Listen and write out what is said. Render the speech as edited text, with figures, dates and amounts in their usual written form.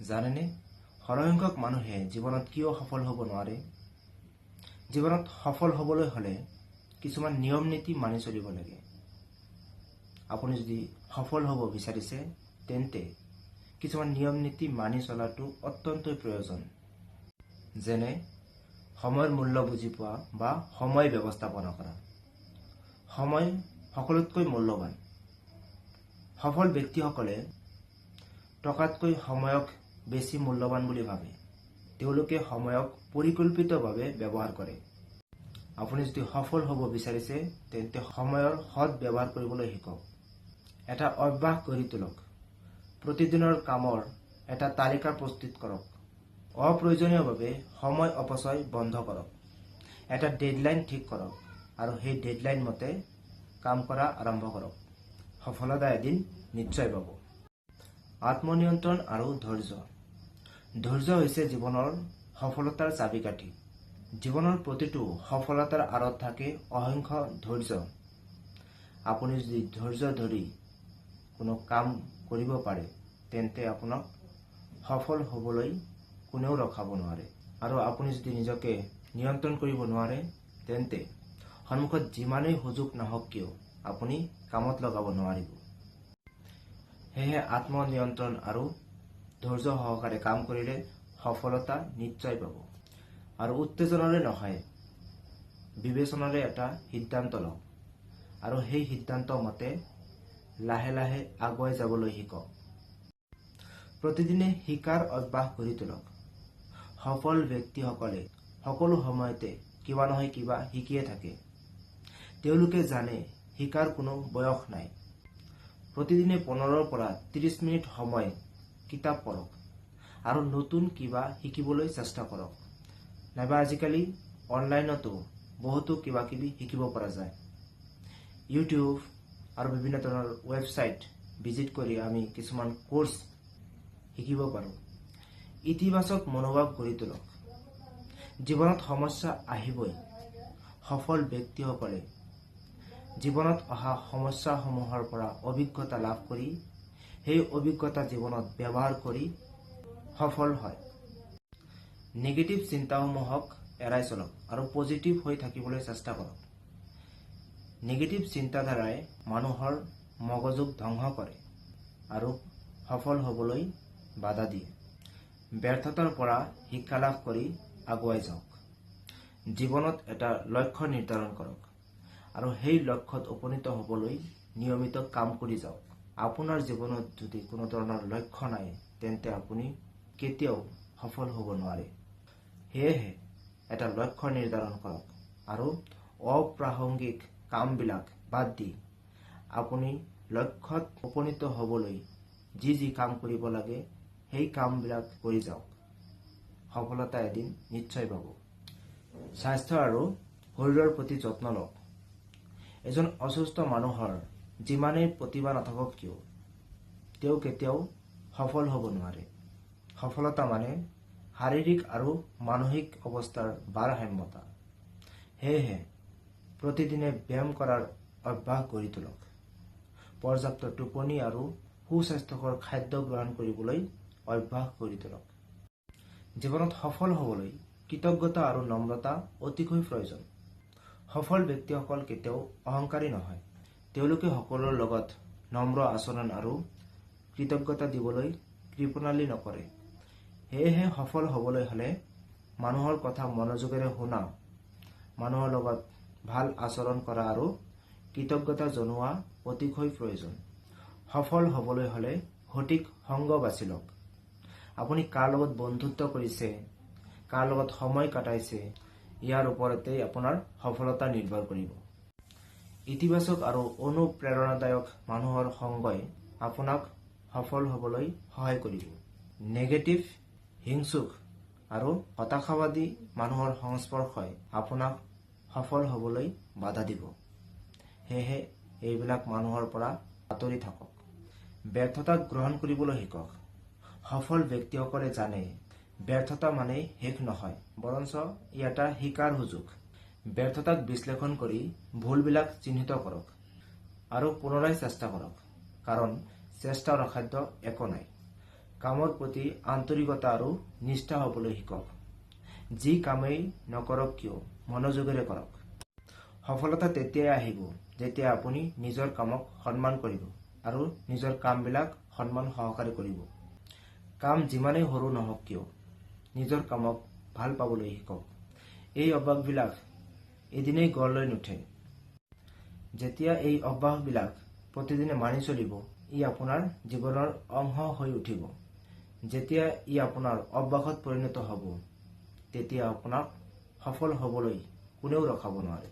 জানেনে সৰহসংখ্যক মানুহে জীৱনত কিয় সফল হ'ব নোৱাৰে? জীৱনত সফল হ'বলৈ হ'লে কিছুমান নিয়ম নীতি মানি চলিব লাগে। আপুনি যদি সফল হ'ব বিচাৰিছে তেন্তে কিছুমান নিয়ম নীতি মানি চলাটো অত্যন্তই প্ৰয়োজন। যেনে সময়ৰ মূল্য বুজি পোৱা বা সময় ব্যৱস্থাপনা কৰা। সময় সকলোতকৈ মূল্যৱান। সফল ব্যক্তিসকলে টকাতকৈ সময়ক বেছি মূল্যৱান বুলি ভাবে। তেওঁলোকে সময়ক পৰিকল্পিতভাৱে ব্যৱহাৰ কৰে। আপুনি যদি সফল হ'ব বিচাৰিছে তেন্তে সময়ৰ সৎ ব্যৱহাৰ কৰিবলৈ শিকক। এটা অভ্যাস গঢ়ি তোলক। প্ৰতিদিনৰ কামৰ এটা তালিকা প্ৰস্তুত কৰক। অপ্ৰয়োজনীয়ভাৱে সময় অপচয় বন্ধ কৰক। এটা ডেডলাইন ঠিক কৰক আৰু সেই ডেডলাইন মতে কাম কৰা আৰম্ভ কৰক। সফলতা এদিন নিশ্চয় পাব। আত্মনিয়ন্ত্ৰণ আৰু ধৈৰ্য। ধৈৰ্য হৈছে জীৱনৰ সফলতাৰ চাবিকাঠি। জীৱনৰ প্ৰতিটো সফলতাৰ আঁৰত থাকে অসংখ্য ধৈৰ্য। আপুনি যদি ধৈৰ্য ধৰি কোনো কাম কৰিব পাৰে তেন্তে আপোনাক সফল হ'বলৈ কোনেও ৰখাব নোৱাৰে। আৰু আপুনি যদি নিজকে নিয়ন্ত্ৰণ কৰিব নোৱাৰে তেন্তে সন্মুখত যিমানেই সুযোগ নাহক কিয় আপুনি কামত লগাব নোৱাৰিব। সেয়েহে আত্মনিয়ন্ত্ৰণ আৰু ধৈৰ্য সহকাৰে কাম কৰিলে সফলতা নিশ্চয় পাব। আৰু উত্তেজনাৰে নহয়, বিবেচনাৰে এটা সিদ্ধান্ত লওক আৰু সেই সিদ্ধান্ত মতে লাহে লাহে আগুৱাই যাবলৈ শিকক। প্ৰতিদিনে শিকাৰ অভ্যাস গঢ়ি তোলক। সফল ব্যক্তিসকলে সকলো সময়তে কিবা নহয় কিবা শিকিয়ে থাকে। তেওঁলোকে জানে শিকাৰ কোনো বয়স নাই। প্ৰতিদিনে 15 পৰা 30 মিনিট সময় কিতাপ পঢ়ক আৰু নতুন কিবা শিকিবলৈ চেষ্টা কৰক। নাইবা আজিকালি অনলাইনতো বহুতো কিবা কিবি শিকিব পৰা যায়। ইউটিউব আৰু বিভিন্ন ধৰণৰ ৱেবছাইট ভিজিট কৰি আমি কিছুমান কোৰ্চ শিকিব পাৰোঁ। ইতিবাচক মনোভাৱ গঢ়ি তোলক। জীৱনত সমস্যা আহিবই। সফল ব্যক্তিসকলে জীৱনত অহা সমস্যাসমূহৰ পৰা অভিজ্ঞতা লাভ কৰি সেই অভিজ্ঞতা জীৱনত ব্যৱহাৰ কৰি সফল হয়। নেগেটিভ চিন্তাসমূহক এৰাই চলক আৰু পজিটিভ হৈ থাকিবলৈ চেষ্টা কৰক। নেগেটিভ চিন্তাধাৰাই মানুহৰ মগজুক ধ্বংস কৰে আৰু সফল হ'বলৈ বাধা দিয়ে। ব্যৰ্থতাৰ পৰা শিক্ষা লাভ কৰি আগুৱাই যাওক। জীৱনত এটা লক্ষ্য নিৰ্ধাৰণ কৰক আৰু সেই লক্ষ্যত উপনীত হ'বলৈ নিয়মিত কাম কৰি যাওক। আপোনাৰ জীৱনত যদি কোনো ধৰণৰ লক্ষ্য নাই তেন্তে আপুনি কেতিয়াও সফল হ'ব নোৱাৰে। সেয়েহে এটা লক্ষ্য নিৰ্ধাৰণ কৰক আৰু অপ্ৰাসংগিক কামবিলাক বাদ দি আপুনি লক্ষ্যত উপনীত হ'বলৈ যি যি কাম কৰিব লাগে সেই কামবিলাক কৰি যাওক। সফলতা এদিন নিশ্চয় পাব। স্বাস্থ্য আৰু শৰীৰৰ প্ৰতি যত্ন লওক। এজন অসুস্থ মানুহৰ যিমানেই প্ৰতিভা নাথাকক কিয় তেওঁ কেতিয়াও সফল হ'ব নোৱাৰে। সফলতা মানে শাৰীৰিক আৰু মানসিক অৱস্থাৰ ভাৰসাম্যতা। সেয়েহে প্ৰতিদিনে ব্যায়াম কৰাৰ অভ্যাস গঢ়ি তোলক। পৰ্যাপ্ত টোপনি আৰু সুস্বাস্থ্যকৰ খাদ্য গ্ৰহণ কৰিবলৈ অভ্যাস গঢ়ি তোলক। জীৱনত সফল হ'বলৈ কৃতজ্ঞতা আৰু নম্ৰতা অতিকৈ প্ৰয়োজন। সফল ব্যক্তিসকল কেতিয়াও অহংকাৰী নহয়। তেওঁলোকে সকলোৰে লগত নম্ৰ আচৰণ আৰু কৃতজ্ঞতা দিবলৈ কৃপণালি নকৰে। সেয়েহে সফল হ'বলৈ হ'লে মানুহৰ কথা মনোযোগেৰে শুনা, মানুহৰ লগত ভাল আচৰণ কৰা আৰু কৃতজ্ঞতা জনোৱা অতিকৈ প্ৰয়োজন। সফল হ'বলৈ হ'লে সঠিক সংগ বাছি লওক। আপুনি কাৰ লগত বন্ধুত্ব কৰিছে, কাৰ লগত সময় কটাইছে ইয়াৰ ওপৰতেই আপোনাৰ সফলতা নিৰ্ভৰ কৰিব। ইতিবাচক আৰু অনুপ্ৰেৰণাদায়ক মানুহৰ সংগই আপোনাক সফল হ'বলৈ সহায় কৰিব। নেগেটিভ, হিংসুক আৰু হতাশাবাদী মানুহৰ সংস্পৰ্শই আপোনাক সফল হ'বলৈ বাধা দিব। সেয়েহে এইবিলাক মানুহৰ পৰা আঁতৰি থাকক। ব্যৰ্থতাক গ্ৰহণ কৰিবলৈ শিকক। সফল ব্যক্তিসকলে জানে ব্যৰ্থতা মানেই শেষ নহয়, বৰঞ্চ ই এটা শিকাৰ সুযোগ। ব্যৰ্থতাক বিশ্লেষণ কৰি ভুলবিলাক চিহ্নিত কৰক আৰু পুনৰাই চেষ্টা কৰক, কাৰণ চেষ্টাৰ অসাধ্য একো নাই। কামৰ প্ৰতি আন্তৰিকতা আৰু নিষ্ঠা হ'বলৈ শিকক। যি কামেই নকৰক কিয় মনোযোগেৰে কৰক। সফলতা তেতিয়াই আহিব যেতিয়া আপুনি নিজৰ কামক সন্মান কৰিব আৰু নিজৰ কামবিলাক সন্মান সহকাৰে কৰিব। কাম যিমানেই সৰু নহওক কিয় নিজৰ কামক ভাল পাবলৈ শিকক। এই অভ্যাসবিলাক এদিনেই গঢ় লৈ নুঠে। যেতিয়া এই অভ্যাসবিলাক প্ৰতিদিনে মানি চলিব, ই আপোনাৰ জীৱনৰ অংশ হৈ উঠিব। যেতিয়া ই আপোনাৰ অভ্যাসত পৰিণত হ'ব, তেতিয়া আপোনাক সফল হ'বলৈ কোনেও ৰখাব নোৱাৰে।